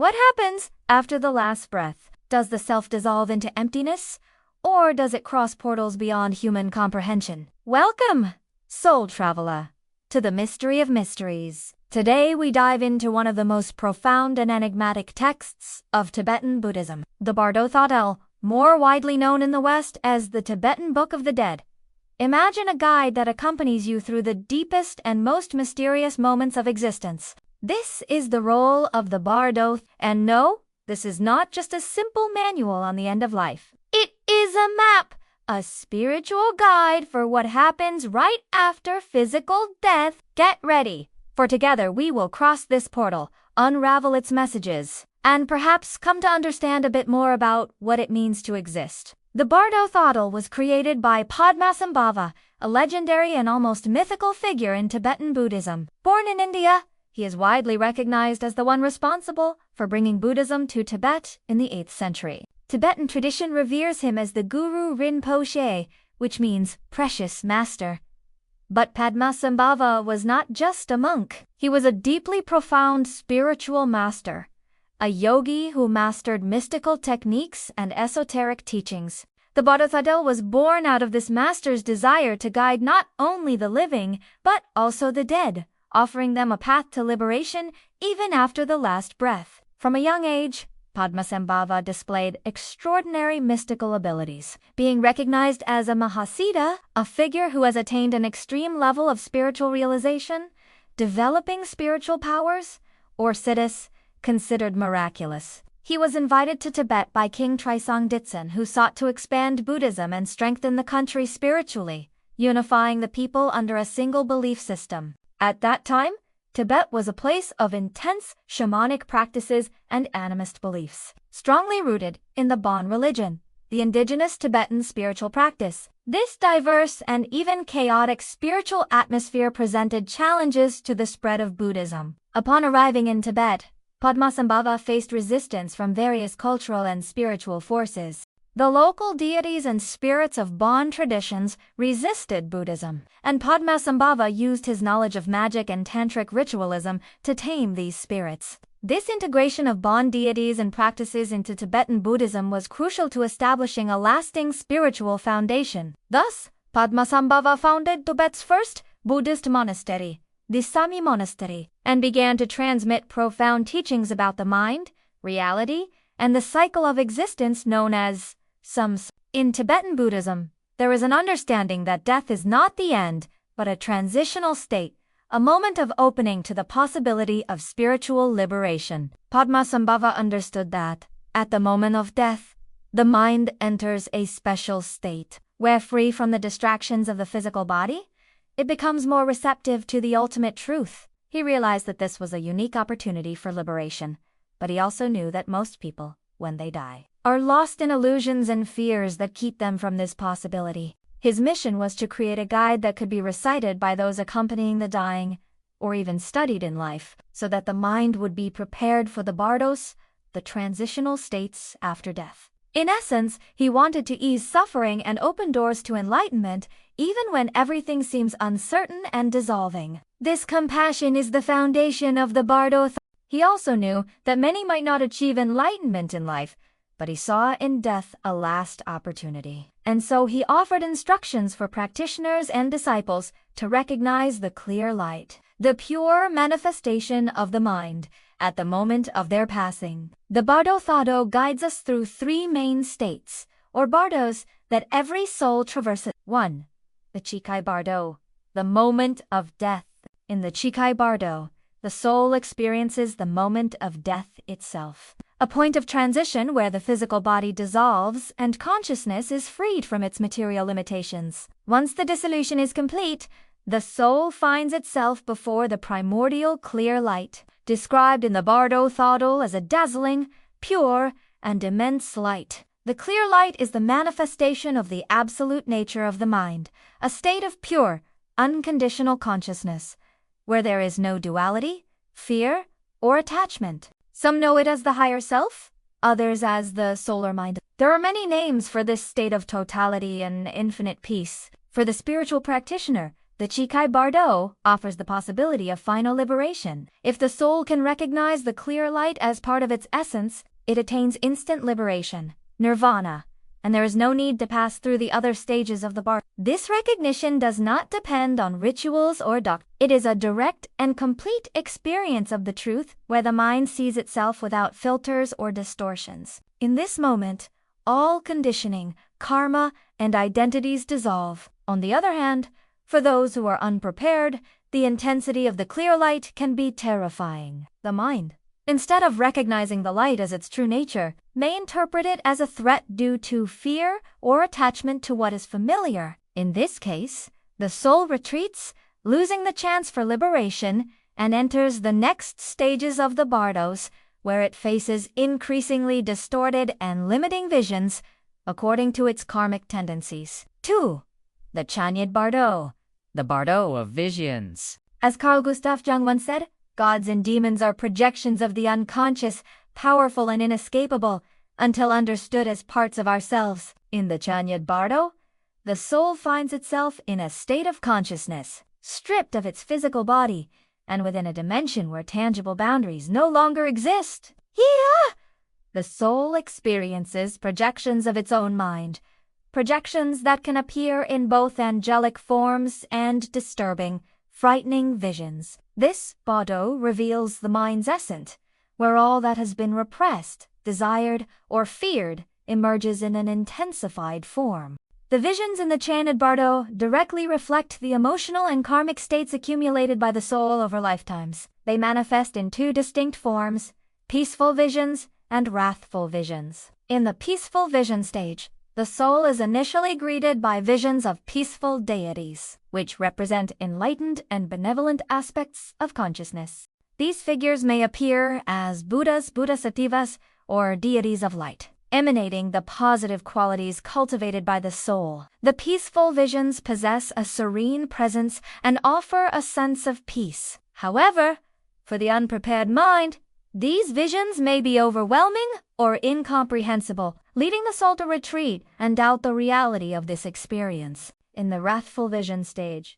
What happens after the last breath? Does the self dissolve into emptiness, or does it cross portals beyond human comprehension? Welcome, soul traveler, to the mystery of mysteries. Today we dive into one of the most profound and enigmatic texts of Tibetan Buddhism, the Bardo Thodol, more widely known in the West as the Tibetan Book of the Dead. Imagine a guide that accompanies you through the deepest and most mysterious moments of existence. This is the role of the Bardo, and no, this is not just a simple manual on the end of life. It is a map, a spiritual guide for what happens right after physical death. Get ready, for together we will cross this portal, unravel its messages, and perhaps come to understand a bit more about what it means to exist. The Bardo Thodol was created by Padmasambhava, a legendary and almost mythical figure in Tibetan Buddhism. Born in India, he is widely recognized as the one responsible for bringing Buddhism to Tibet in the 8th century. Tibetan tradition reveres him as the Guru Rinpoche, which means precious master. But Padmasambhava was not just a monk. He was a deeply profound spiritual master, a yogi who mastered mystical techniques and esoteric teachings. The Bardo Thodol was born out of this master's desire to guide not only the living, but also the dead, offering them a path to liberation even after the last breath. From a young age, Padmasambhava displayed extraordinary mystical abilities, being recognized as a Mahasiddha, a figure who has attained an extreme level of spiritual realization, developing spiritual powers, or siddhis, considered miraculous. He was invited to Tibet by King Trisong Ditsun, who sought to expand Buddhism and strengthen the country spiritually, unifying the people under a single belief system. At that time, Tibet was a place of intense shamanic practices and animist beliefs, strongly rooted in the Bon religion, the indigenous Tibetan spiritual practice. This diverse and even chaotic spiritual atmosphere presented challenges to the spread of Buddhism. Upon arriving in Tibet, Padmasambhava faced resistance from various cultural and spiritual forces. The local deities and spirits of Bon traditions resisted Buddhism, and Padmasambhava used his knowledge of magic and tantric ritualism to tame these spirits. This integration of Bon deities and practices into Tibetan Buddhism was crucial to establishing a lasting spiritual foundation. Thus, Padmasambhava founded Tibet's first Buddhist monastery, the Sami Monastery, and began to transmit profound teachings about the mind, reality, and the cycle of existence known as Sums. In Tibetan Buddhism, there is an understanding that death is not the end, but a transitional state, a moment of opening to the possibility of spiritual liberation. Padmasambhava understood that, at the moment of death, the mind enters a special state, where free from the distractions of the physical body, it becomes more receptive to the ultimate truth. He realized that this was a unique opportunity for liberation, but he also knew that most people, when they die, are lost in illusions and fears that keep them from this possibility. His mission was to create a guide that could be recited by those accompanying the dying, or even studied in life, so that the mind would be prepared for the bardos, the transitional states after death. In essence, he wanted to ease suffering and open doors to enlightenment, even when everything seems uncertain and dissolving. This compassion is the foundation of the Bardo. He also knew that many might not achieve enlightenment in life, but he saw in death a last opportunity. And so he offered instructions for practitioners and disciples to recognize the clear light, the pure manifestation of the mind, at the moment of their passing. The Bardo Thodol guides us through 3 main states, or bardos, that every soul traverses. 1. The Chikai Bardo, the moment of death. In the Chikai Bardo, the soul experiences the moment of death itself, a point of transition where the physical body dissolves and consciousness is freed from its material limitations. Once the dissolution is complete, the soul finds itself before the primordial clear light, described in the Bardo Thodol as a dazzling, pure, and immense light. The clear light is the manifestation of the absolute nature of the mind, a state of pure, unconditional consciousness, where there is no duality, fear, or attachment. Some know it as the higher self, others as the solar mind. There are many names for this state of totality and infinite peace. For the spiritual practitioner, The Chikai Bardo offers the possibility of final liberation. If the soul can recognize the clear light as part of its essence, it attains instant liberation, nirvana, and there is no need to pass through the other stages of the Bardo. This recognition does not depend on rituals or doctrine. It is a direct and complete experience of the truth where the mind sees itself without filters or distortions. In this moment, all conditioning, karma, and identities dissolve. On the other hand, for those who are unprepared, the intensity of the clear light can be terrifying. The mind, instead of recognizing the light as its true nature, may interpret it as a threat due to fear or attachment to what is familiar. In this case, the soul retreats, losing the chance for liberation, and enters the next stages of the bardos, where it faces increasingly distorted and limiting visions according to its karmic tendencies. 2. The Chanyad Bardo, the Bardo of visions. As Carl Gustav Jung once said, gods and demons are projections of the unconscious, powerful and inescapable, until understood as parts of ourselves. In the Chanyad Bardo, the soul finds itself in a state of consciousness, stripped of its physical body, and within a dimension where tangible boundaries no longer exist. The soul experiences projections of its own mind, projections that can appear in both angelic forms and disturbing, frightening visions. This Bardo reveals the mind's essence, where all that has been repressed, desired, or feared emerges in an intensified form. The visions in the Chanyad Bardo directly reflect the emotional and karmic states accumulated by the soul over lifetimes. They manifest in two distinct forms: peaceful visions and wrathful visions. In the peaceful vision stage, the soul is initially greeted by visions of peaceful deities, which represent enlightened and benevolent aspects of consciousness. These figures may appear as Buddhas, Bodhisattvas, or deities of light, emanating the positive qualities cultivated by the soul. The peaceful visions possess a serene presence and offer a sense of peace. However, for the unprepared mind, these visions may be overwhelming or incomprehensible, leading the soul to retreat and doubt the reality of this experience. In the wrathful vision stage,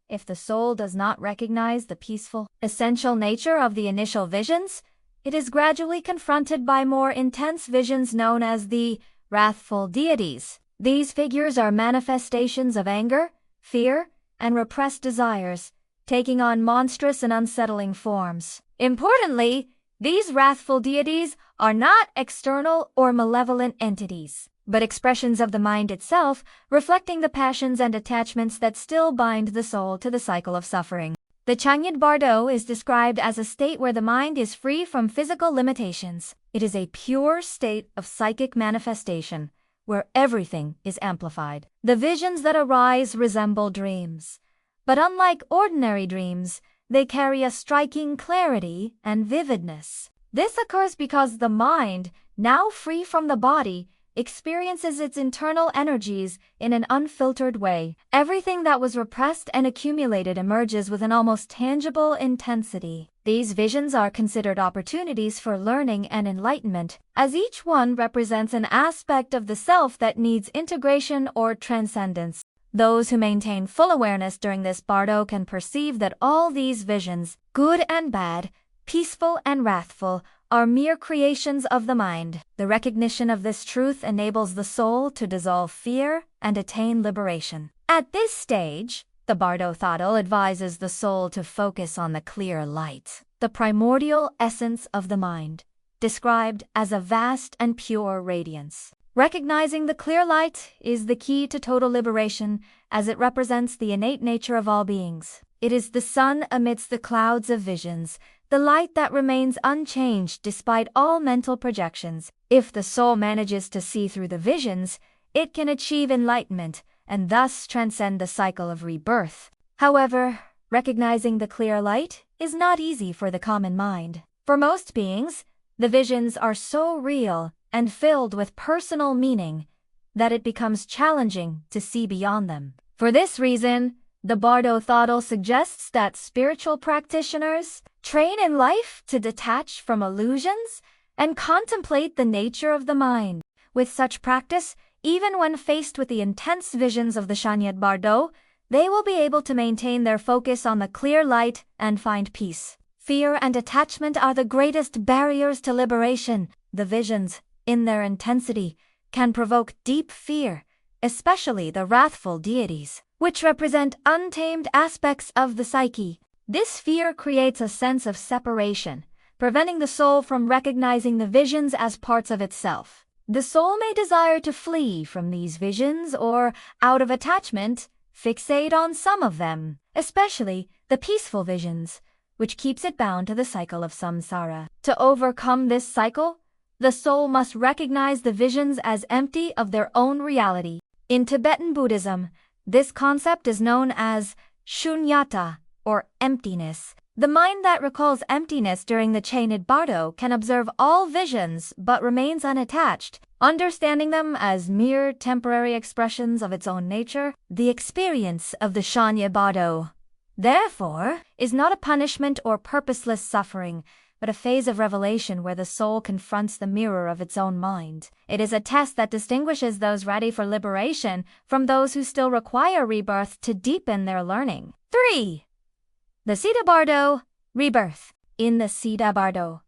if the soul does not recognize the peaceful, essential nature of the initial visions, it is gradually confronted by more intense visions known as the wrathful deities. These figures are manifestations of anger, fear, and repressed desires, taking on monstrous and unsettling forms. Importantly, these wrathful deities are not external or malevolent entities, but expressions of the mind itself, reflecting the passions and attachments that still bind the soul to the cycle of suffering. The Chanyad Bardo is described as a state where the mind is free from physical limitations. It is a pure state of psychic manifestation, where everything is amplified. The visions that arise resemble dreams, but unlike ordinary dreams, they carry a striking clarity and vividness. This occurs because the mind, now free from the body, experiences its internal energies in an unfiltered way. Everything that was repressed and accumulated emerges with an almost tangible intensity. These visions are considered opportunities for learning and enlightenment, as each one represents an aspect of the self that needs integration or transcendence. Those who maintain full awareness during this bardo can perceive that all these visions, good and bad, peaceful and wrathful, are mere creations of the mind. The recognition of this truth enables the soul to dissolve fear and attain liberation. At this stage, the Bardo Thodol advises the soul to focus on the clear light, the primordial essence of the mind, described as a vast and pure radiance. Recognizing the clear light is the key to total liberation, as it represents the innate nature of all beings. It is the sun amidst the clouds of visions, the light that remains unchanged despite all mental projections. If the soul manages to see through the visions, it can achieve enlightenment and thus transcend the cycle of rebirth. However, recognizing the clear light is not easy for the common mind. For most beings, the visions are so real and filled with personal meaning that it becomes challenging to see beyond them. For this reason, the Bardo Thodol suggests that spiritual practitioners train in life to detach from illusions and contemplate the nature of the mind. With such practice, even when faced with the intense visions of the Chanyad Bardo, they will be able to maintain their focus on the clear light and find peace. Fear and attachment are the greatest barriers to liberation. The visions, in their intensity, can provoke deep fear, especially the wrathful deities, which represent untamed aspects of the psyche. This fear creates a sense of separation, preventing the soul from recognizing the visions as parts of itself. The soul may desire to flee from these visions or, out of attachment, fixate on some of them, especially the peaceful visions, which keeps it bound to the cycle of samsara. To overcome this cycle, the soul must recognize the visions as empty of their own reality. In Tibetan Buddhism, this concept is known as shunyata, or emptiness. The mind that recalls emptiness during the chained bardo can observe all visions but remains unattached, understanding them as mere temporary expressions of its own nature. The experience of the shunya bardo, therefore, is not a punishment or purposeless suffering, but a phase of revelation where the soul confronts the mirror of its own mind. It is a test that distinguishes those ready for liberation from those who still require rebirth to deepen their learning. 3. The Siddha Bardo, rebirth. In the Siddha Bardo,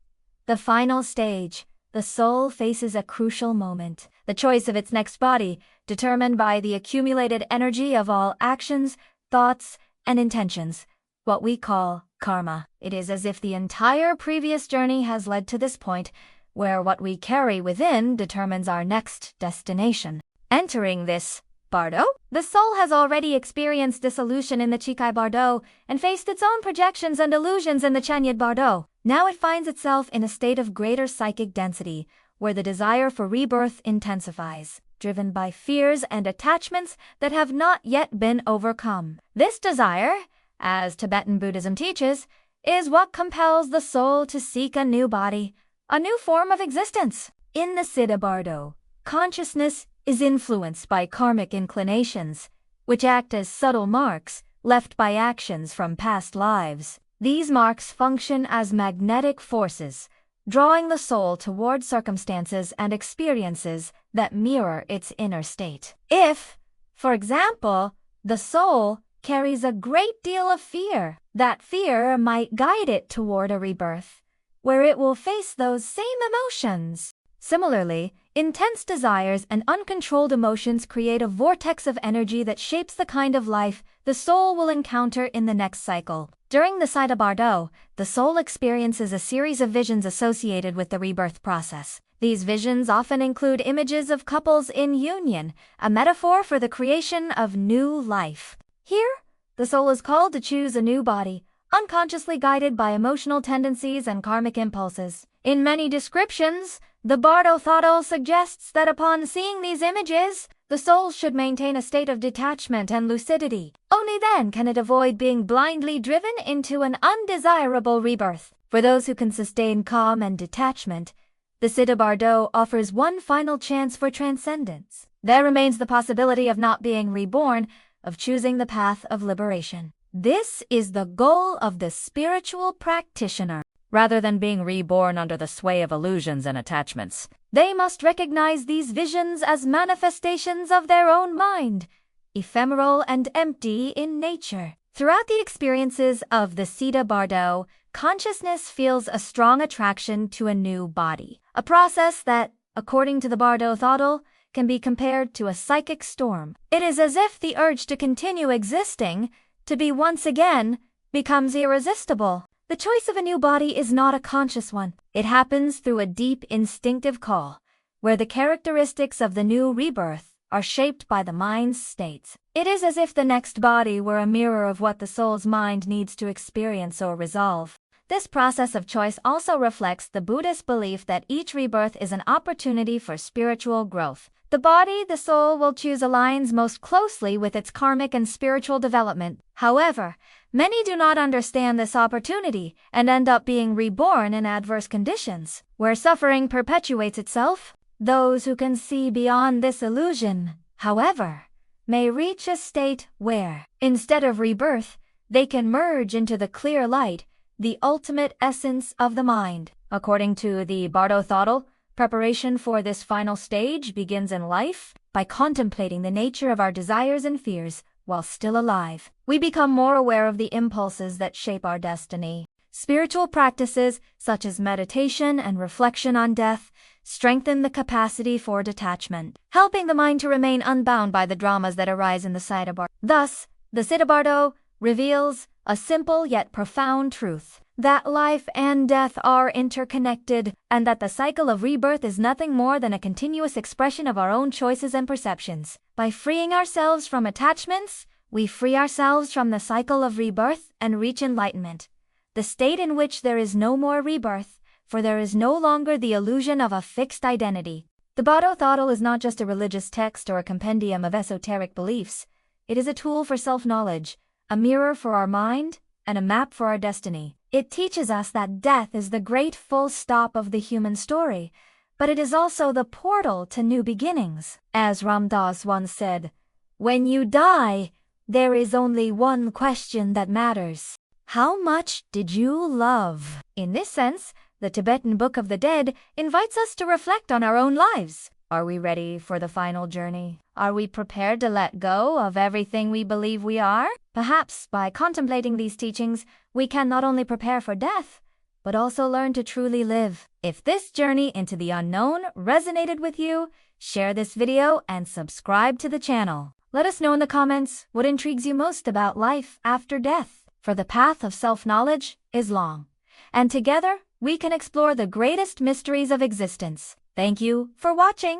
the final stage, the soul faces a crucial moment, the choice of its next body, determined by the accumulated energy of all actions, thoughts, and intentions, what we call karma. It is as if the entire previous journey has led to this point, where what we carry within determines our next destination. Entering this bardo, the soul has already experienced dissolution in the Chikai Bardo and faced its own projections and illusions in the Chanyad Bardo. Now it finds itself in a state of greater psychic density, where the desire for rebirth intensifies, driven by fears and attachments that have not yet been overcome. This desire, as Tibetan Buddhism teaches, is what compels the soul to seek a new body, a new form of existence. In the Siddha Bardo, consciousness is influenced by karmic inclinations, which act as subtle marks left by actions from past lives. These marks function as magnetic forces, drawing the soul toward circumstances and experiences that mirror its inner state. If, for example, the soul carries a great deal of fear, that fear might guide it toward a rebirth, where it will face those same emotions. Similarly, intense desires and uncontrolled emotions create a vortex of energy that shapes the kind of life the soul will encounter in the next cycle. During the Siddha Bardo, the soul experiences a series of visions associated with the rebirth process. These visions often include images of couples in union, a metaphor for the creation of new life. Here, the soul is called to choose a new body, unconsciously guided by emotional tendencies and karmic impulses. In many descriptions, the Bardo Thodol suggests that upon seeing these images, the soul should maintain a state of detachment and lucidity. Only then can it avoid being blindly driven into an undesirable rebirth. For those who can sustain calm and detachment, the Siddha Bardo offers one final chance for transcendence. There remains the possibility of not being reborn, of choosing the path of liberation. This is the goal of the spiritual practitioner. Rather than being reborn under the sway of illusions and attachments, they must recognize these visions as manifestations of their own mind, ephemeral and empty in nature. Throughout the experiences of the Siddha Bardo, consciousness feels a strong attraction to a new body, a process that, according to the Bardo Thodol, can be compared to a psychic storm. It is as if the urge to continue existing, to be once again, becomes irresistible. The choice of a new body is not a conscious one. It happens through a deep instinctive call, where the characteristics of the new rebirth are shaped by the mind's states. It is as if the next body were a mirror of what the soul's mind needs to experience or resolve. This process of choice also reflects the Buddhist belief that each rebirth is an opportunity for spiritual growth. The body the soul will choose aligns most closely with its karmic and spiritual development. However, many do not understand this opportunity and end up being reborn in adverse conditions, where suffering perpetuates itself. Those who can see beyond this illusion, however, may reach a state where, instead of rebirth, they can merge into the clear light, the ultimate essence of the mind. According to the Bardo Thodol, preparation for this final stage begins in life by contemplating the nature of our desires and fears, while still alive. We become more aware of the impulses that shape our destiny. Spiritual practices, such as meditation and reflection on death, strengthen the capacity for detachment, helping the mind to remain unbound by the dramas that arise in the Siddha. Thus, the Siddha Bardo reveals a simple yet profound truth, that life and death are interconnected, and that the cycle of rebirth is nothing more than a continuous expression of our own choices and perceptions. By freeing ourselves from attachments, we free ourselves from the cycle of rebirth and reach enlightenment, the state in which there is no more rebirth, for there is no longer the illusion of a fixed identity. The Bardo Thodol is not just a religious text or a compendium of esoteric beliefs. It is a tool for self-knowledge, a mirror for our mind, and a map for our destiny. It teaches us that death is the great full stop of the human story, but it is also the portal to new beginnings. As Ram Dass once said, "When you die, there is only one question that matters. How much did you love?" In this sense, the Tibetan Book of the Dead invites us to reflect on our own lives. Are we ready for the final journey? Are we prepared to let go of everything we believe we are? Perhaps by contemplating these teachings, we can not only prepare for death, but also learn to truly live. If this journey into the unknown resonated with you, share this video and subscribe to the channel. Let us know in the comments what intrigues you most about life after death. For the path of self-knowledge is long, and together we can explore the greatest mysteries of existence. Thank you for watching.